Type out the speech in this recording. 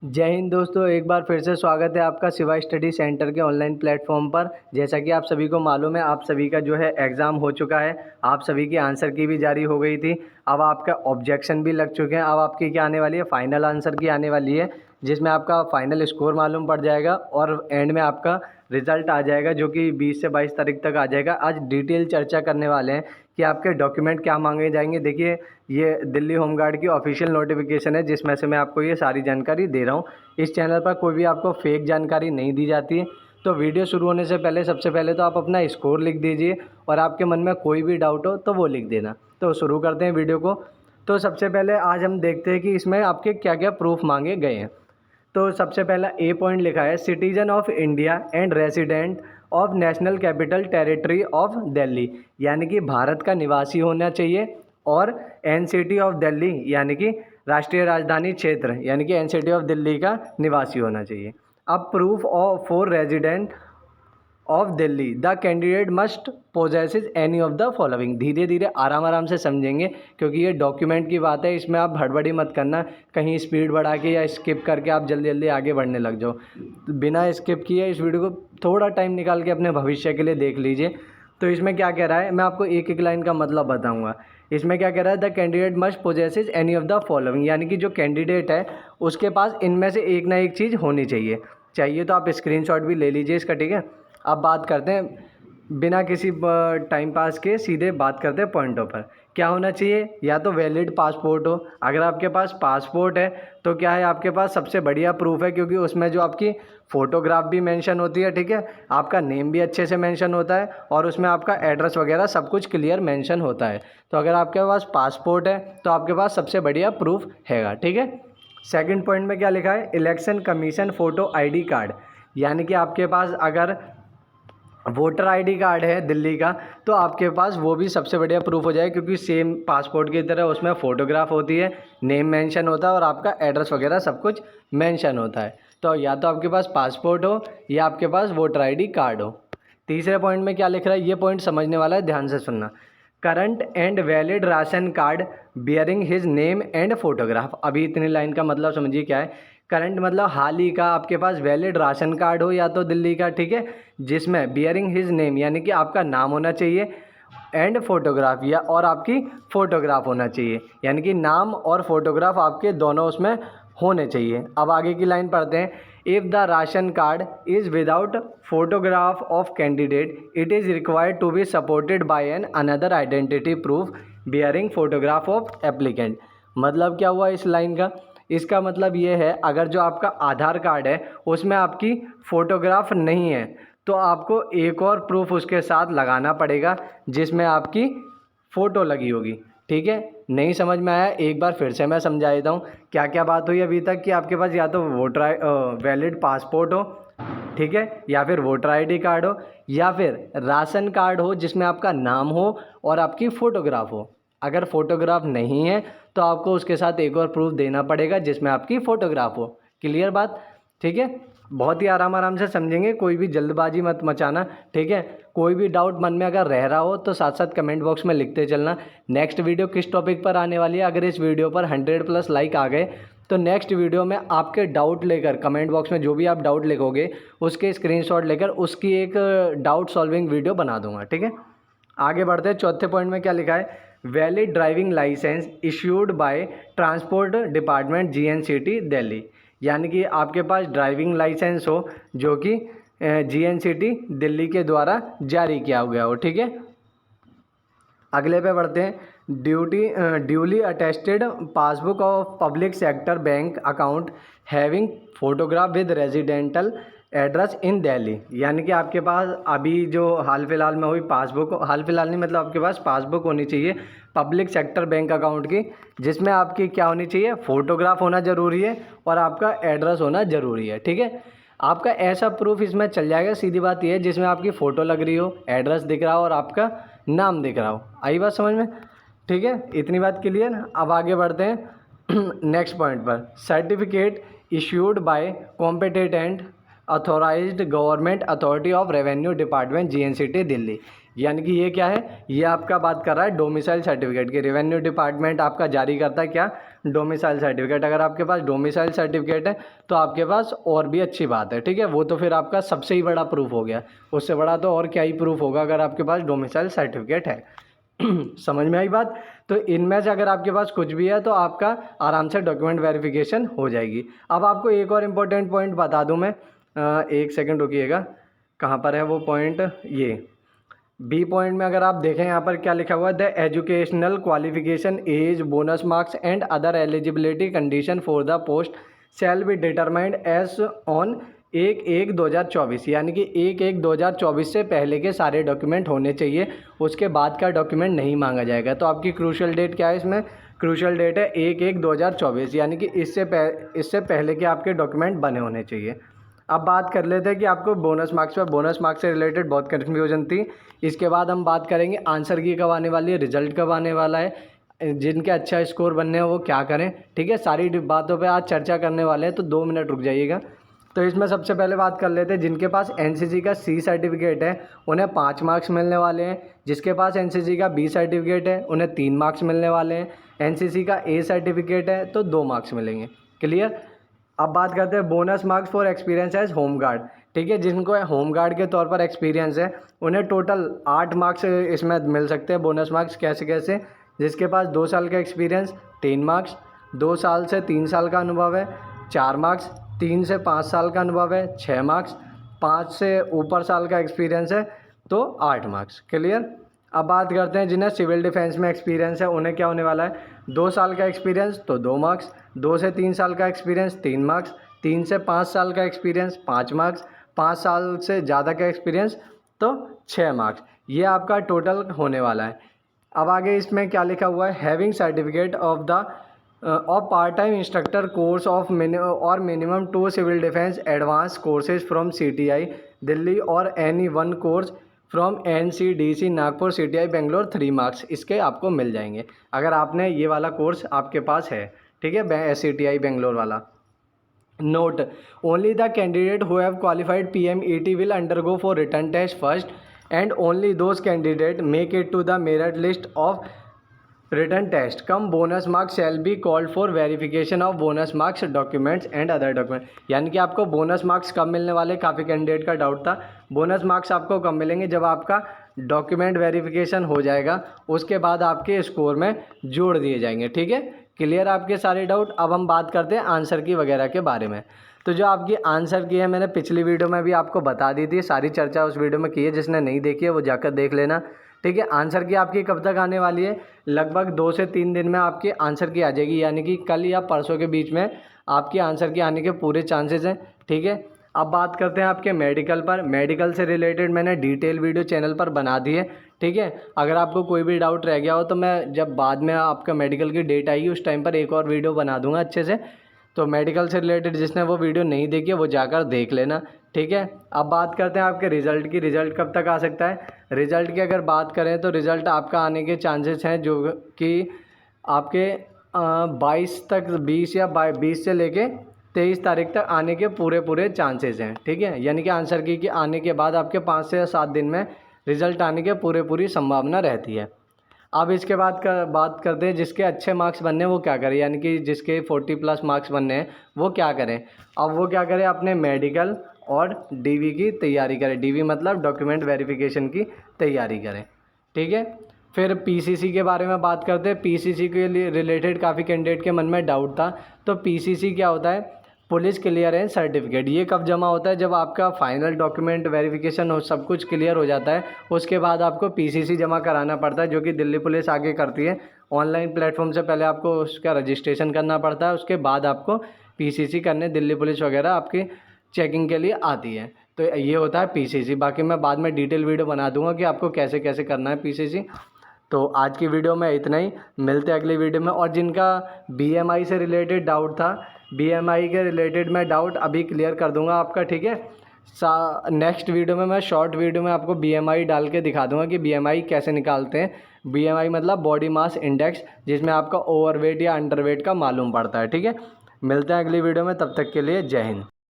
जय हिंद दोस्तों, एक बार फिर से स्वागत है आपका शिवा स्टडी सेंटर के ऑनलाइन प्लेटफॉर्म पर। जैसा कि आप सभी को मालूम है, आप सभी का जो है एग्ज़ाम हो चुका है। आप सभी की आंसर की भी जारी हो गई थी। अब आपका ऑब्जेक्शन भी लग चुके हैं। अब आपकी क्या आने वाली है, फाइनल आंसर की आने वाली है, जिसमें आपका फाइनल स्कोर मालूम पड़ जाएगा और एंड में आपका रिज़ल्ट आ जाएगा, जो कि 20 से 22 तारीख तक आ जाएगा। आज डिटेल चर्चा करने वाले हैं कि आपके डॉक्यूमेंट क्या मांगे जाएंगे। देखिए, ये दिल्ली होमगार्ड की ऑफिशियल नोटिफिकेशन है, जिसमें से मैं आपको ये सारी जानकारी दे रहा हूँ। इस चैनल पर कोई भी आपको फेक जानकारी नहीं दी जाती है। तो वीडियो शुरू होने से पहले सबसे पहले तो आप अपना स्कोर लिख दीजिए और आपके मन में कोई भी डाउट हो तो वो लिख देना। तो शुरू करते हैं वीडियो को। तो सबसे पहले आज हम देखते हैं कि इसमें आपके क्या क्या प्रूफ मांगे गए हैं। तो सबसे पहला ए पॉइंट लिखा है, citizen of India and resident of national capital territory of Delhi, यानी कि भारत का निवासी होना चाहिए। और एनसीटी ऑफ दिल्ली, यानी कि राष्ट्रीय राजधानी क्षेत्र, यानी कि एनसीटी ऑफ दिल्ली का निवासी होना चाहिए। अब proof of for resident of Delhi, the candidate must possesses any of the following. धीरे धीरे आराम आराम से समझेंगे, क्योंकि ये डॉक्यूमेंट की बात है। इसमें आप हड़बड़ी मत करना, कहीं स्पीड बढ़ा के या स्किप करके आप जल्दी जल्दी आगे बढ़ने लग जाओ। बिना स्किप किए इस वीडियो को थोड़ा टाइम निकाल के अपने भविष्य के लिए देख लीजिए। तो इसमें क्या कह रहा है, मैं आपको एक एक लाइन का मतलब बताऊंगा। इसमें क्या कह रहा है, the candidate must possesses any of the following, यानी कि जो कैंडिडेट है उसके पास इनमें से एक ना एक चीज़ होनी चाहिए तो आप स्क्रीनशॉट भी ले लीजिए इसका, ठीक है। अब बात करते हैं, बिना किसी टाइम पास के सीधे बात करते हैं पॉइंटों पर। क्या होना चाहिए, या तो वैलिड पासपोर्ट हो। अगर आपके पास पासपोर्ट है तो क्या है, आपके पास सबसे बढ़िया प्रूफ है, क्योंकि उसमें जो आपकी फ़ोटोग्राफ भी मेंशन होती है, ठीक है। आपका नेम भी अच्छे से मेंशन होता है और उसमें आपका एड्रेस वगैरह सब कुछ क्लियर मेंशन होता है। तो अगर आपके पास पासपोर्ट है तो आपके पास सबसे बढ़िया प्रूफ हैगा, ठीक है। सेकंड पॉइंट में क्या लिखा है, election commission photo ID card, यानी कि आपके पास अगर वोटर ID कार्ड है दिल्ली का तो आपके पास वो भी सबसे बढ़िया प्रूफ हो जाए, क्योंकि सेम पासपोर्ट की तरह उसमें फ़ोटोग्राफ होती है, नेम मेंशन होता है और आपका एड्रेस वगैरह सब कुछ मेंशन होता है। तो या तो आपके पास पासपोर्ट हो या आपके पास वोटर ID कार्ड हो। तीसरे पॉइंट में क्या लिख रहा है, ये पॉइंट समझने वाला है, ध्यान से सुनना। Current and valid ration card bearing his name and photograph. अभी इतनी लाइन का मतलब समझिए क्या है। करंट मतलब हाल ही का आपके पास वैलिड राशन कार्ड हो या तो दिल्ली का, ठीक है, जिसमें बियरिंग हिज नेम, यानी कि आपका नाम होना चाहिए, एंड फोटोग्राफ, या और आपकी फ़ोटोग्राफ होना चाहिए, यानी कि नाम और फोटोग्राफ आपके दोनों उसमें होने चाहिए। अब आगे की लाइन पढ़ते हैं, if the ration card is without photograph of candidate it is required to be supported by an another identity proof bearing photograph of applicant. मतलब क्या हुआ इस लाइन का, इसका मतलब ये है, अगर जो आपका आधार कार्ड है उसमें आपकी फ़ोटोग्राफ नहीं है तो आपको एक और प्रूफ उसके साथ लगाना पड़ेगा, जिसमें आपकी फ़ोटो लगी होगी, ठीक है। नहीं समझ में आया, एक बार फिर से मैं समझा देता हूँ क्या क्या बात हुई अभी तक। कि आपके पास या तो वैलिड पासपोर्ट हो, ठीक है, या फिर वोटर ID कार्ड हो, या फिर राशन कार्ड हो जिसमें आपका नाम हो और आपकी फ़ोटोग्राफ हो। अगर फ़ोटोग्राफ नहीं है तो आपको उसके साथ एक और प्रूफ देना पड़ेगा जिसमें आपकी फ़ोटोग्राफ हो। क्लियर बात, ठीक है। बहुत ही आराम आराम से समझेंगे, कोई भी जल्दबाजी मत मचाना, ठीक है। कोई भी डाउट मन में अगर रह रहा हो तो साथ साथ कमेंट बॉक्स में लिखते चलना। नेक्स्ट वीडियो किस टॉपिक पर आने वाली है, अगर इस वीडियो पर 100+ लाइक आ गए तो नेक्स्ट वीडियो में आपके डाउट लेकर, कमेंट बॉक्स में जो भी आप डाउट लिखोगे उसके स्क्रीनशॉट लेकर उसकी एक डाउट सॉल्विंग वीडियो बना दूंगा, ठीक है। आगे बढ़ते हैं, चौथे पॉइंट में क्या लिखा है, valid driving licence issued by transport department GNCT Delhi, यानी कि आपके पास ड्राइविंग लाइसेंस हो जो कि GNCT दिल्ली के द्वारा जारी किया गया हो, ठीक है। अगले पे बढ़ते हैं, duly attested passbook of public sector bank account having photograph with residential address in Delhi, यानी कि आपके पास अभी जो हाल फिलहाल में हुई पासबुक, हाल फिलहाल नहीं मतलब आपके पास पासबुक होनी चाहिए पब्लिक सेक्टर बैंक अकाउंट की, जिसमें आपकी क्या होनी चाहिए, फ़ोटोग्राफ होना ज़रूरी है और आपका एड्रेस होना ज़रूरी है, ठीक है। आपका ऐसा प्रूफ इसमें चल जाएगा, सीधी बात यह है, जिसमें आपकी फ़ोटो लग रही हो, एड्रेस दिख रहा हो और आपका नाम दिख रहा हो। आई बात समझ में, ठीक है, इतनी बात क्लियर। अब आगे बढ़ते हैं नेक्स्ट पॉइंट पर, certificate issued by competent authorised government authority of revenue department GNCT Delhi, यानी कि ये क्या है, ये आपका बात कर रहा है डोमिसाइल सर्टिफिकेट की। रेवेन्यू डिपार्टमेंट आपका जारी करता है क्या, डोमिसाइल सर्टिफिकेट। अगर आपके पास डोमिसाइल सर्टिफिकेट है तो आपके पास और भी अच्छी बात है, ठीक है, वो तो फिर आपका सबसे ही बड़ा प्रूफ हो गया। उससे बड़ा तो और क्या ही प्रूफ होगा अगर आपके पास डोमिसाइल सर्टिफिकेट है। समझ में आई बात। तो इनमें से अगर आपके पास कुछ भी है तो आपका आराम से डॉक्यूमेंट वेरिफिकेशन हो जाएगी। अब आपको एक और इम्पोर्टेंट पॉइंट बता दूं मैं, एक सेकंड रुकिएगा, कहाँ पर है वो पॉइंट, ये बी पॉइंट में अगर आप देखें यहाँ पर क्या लिखा हुआ है, the educational qualification as bonus marks and other eligibility condition for the post shall be determined as on 1/1/2024, यानी कि 1/1/2024 से पहले के सारे डॉक्यूमेंट होने चाहिए, उसके बाद का डॉक्यूमेंट नहीं मांगा जाएगा। तो आपकी क्रूशल डेट क्या है इसमें, क्रूशल डेट है 1/1/2024, यानी कि इससे पहले के आपके डॉक्यूमेंट बने होने चाहिए। अब बात कर लेते हैं कि आपको बोनस मार्क्स पर, बोनस मार्क्स से रिलेटेड बहुत कन्फ्यूजन थी। इसके बाद हम बात करेंगे आंसर की कब आने वाली है, रिजल्ट कब आने वाला है, जिनके अच्छा स्कोर बनने हैं वो क्या करें, ठीक है, सारी बातों पे आज चर्चा करने वाले हैं, तो 2 मिनट रुक जाइएगा। तो इसमें सबसे पहले बात कर लेते हैं जिनके पास एनसीसी का सी सर्टिफिकेट है उन्हें 5 मार्क्स मिलने वाले हैं, जिसके पास एनसीसी का बी सर्टिफिकेट है उन्हें 3 मार्क्स मिलने वाले हैं, एनसीसी का ए सर्टिफिकेट है तो 2 मार्क्स मिलेंगे। क्लियर। अब बात करते हैं bonus marks for experience age home guard, ठीक है, जिनको होम गार्ड के तौर पर एक्सपीरियंस है उन्हें टोटल 8 मार्क्स इसमें मिल सकते हैं बोनस मार्क्स। कैसे कैसे, जिसके पास 2 साल का एक्सपीरियंस 3 मार्क्स, 2 साल से 3 साल का अनुभव है 4 मार्क्स, 3 से 5 साल का अनुभव है 6 मार्क्स, 5 से ऊपर साल का एक्सपीरियंस है तो 8 मार्क्स। क्लियर। अब बात करते हैं जिन्हें सिविल डिफेंस में एक्सपीरियंस है उन्हें क्या होने वाला है, 2 साल का एक्सपीरियंस तो 2 मार्क्स, 2 से 3 साल का एक्सपीरियंस 3 मार्क्स, 3 से 5 साल का एक्सपीरियंस 5 मार्क्स, 5 साल से ज़्यादा का एक्सपीरियंस तो 6 मार्क्स। ये आपका टोटल होने वाला है। अब आगे इसमें क्या लिखा हुआ है, having certificate of the of part time instructor course of और minimum 2 civil defence advance courses from CTI Delhi और any 1 course from NCDC Nagpur CTI Bangalore 3 marks, इसके आपको मिल जाएंगे अगर आपने ये वाला कोर्स आपके पास है, ठीक है, CTI बेंगलोर वाला। Note, only the candidate who have qualified PMET will undergo for written test first and only those candidate make it to the merit list of written test cum bonus marks shall be called for verification of bonus marks documents and other document. यानी कि आपको bonus marks कब मिलने वाले, काफ़ी candidate का doubt था। Bonus marks आपको कब मिलेंगे, जब आपका डॉक्यूमेंट वेरिफिकेशन हो जाएगा, उसके बाद आपके स्कोर में जोड़ दिए जाएंगे, ठीक है। क्लियर आपके सारे डाउट। अब हम बात करते हैं आंसर की वगैरह के बारे में। तो जो आपकी आंसर की है मैंने पिछली वीडियो में भी आपको बता दी थी, सारी चर्चा उस वीडियो में की है, जिसने नहीं देखी है वो जाकर देख लेना, ठीक है। आंसर की आपकी कब तक आने वाली है, लगभग 2 से 3 दिन में आपकी आंसर की आ जाएगी, यानी कि कल या परसों के बीच में आपकी आंसर की आने के पूरे चांसेस हैं, ठीक है। अब बात करते हैं आपके मेडिकल पर। मेडिकल से रिलेटेड मैंने डिटेल वीडियो चैनल पर बना दी है, ठीक है। अगर आपको कोई भी डाउट रह गया हो तो मैं जब बाद में आपका मेडिकल की डेट आएगी उस टाइम पर एक और वीडियो बना दूंगा अच्छे से। तो मेडिकल से रिलेटेड जिसने वो वीडियो नहीं देखी है वो जाकर देख लेना, ठीक है। अब बात करते हैं आपके रिज़ल्ट की। रिज़ल्ट कब तक आ सकता है, रिज़ल्ट की अगर बात करें तो रिज़ल्ट आपका आने के चांसेस हैं जो कि आपके 22 तक, 20 या 20 से लेके 23 तारीख तक आने के पूरे चांसेस हैं, ठीक है। यानी कि आंसर की आने के बाद आपके 5 से 7 दिन में रिज़ल्ट आने के पूरी संभावना रहती है। अब इसके बाद बात करते हैं जिसके अच्छे मार्क्स बनने हैं वो क्या करें, यानी कि जिसके 40+ मार्क्स बनने हैं वो क्या करें। अब वो क्या करें, अपने मेडिकल और DV की तैयारी करें। DV मतलब डॉक्यूमेंट वेरिफिकेशन की तैयारी करें, ठीक है। फिर PCC के बारे में बात करते हैं। PCC के लिए रिलेटेड काफ़ी कैंडिडेट के मन में डाउट था। तो PCC क्या होता है, पुलिस क्लियरेंस सर्टिफिकेट। ये कब जमा होता है, जब आपका फाइनल डॉक्यूमेंट वेरिफिकेशन हो, सब कुछ क्लियर हो जाता है, उसके बाद आपको PCC जमा कराना पड़ता है, जो कि दिल्ली पुलिस आगे करती है। ऑनलाइन प्लेटफॉर्म से पहले आपको उसका रजिस्ट्रेशन करना पड़ता है, उसके बाद आपको PCC करने दिल्ली पुलिस वगैरह आपकी चेकिंग के लिए आती है। तो ये होता है PCC। बाकी मैं बाद में डिटेल वीडियो बना दूंगा कि आपको कैसे कैसे करना है PCC। तो आज की वीडियो में इतना ही, मिलते हैं अगली वीडियो में। और जिनका BMI से रिलेटेड डाउट था, BMI के रिलेटेड मैं डाउट अभी क्लियर कर दूंगा आपका, ठीक है। नेक्स्ट वीडियो में मैं शॉर्ट वीडियो में आपको BMI डाल के दिखा दूंगा कि BMI कैसे निकालते हैं। BMI मतलब बॉडी मास इंडेक्स, जिसमें आपका ओवरवेट या अंडरवेट का मालूम पड़ता है, ठीक है। मिलते हैं अगली वीडियो में, तब तक के लिए जय हिंद।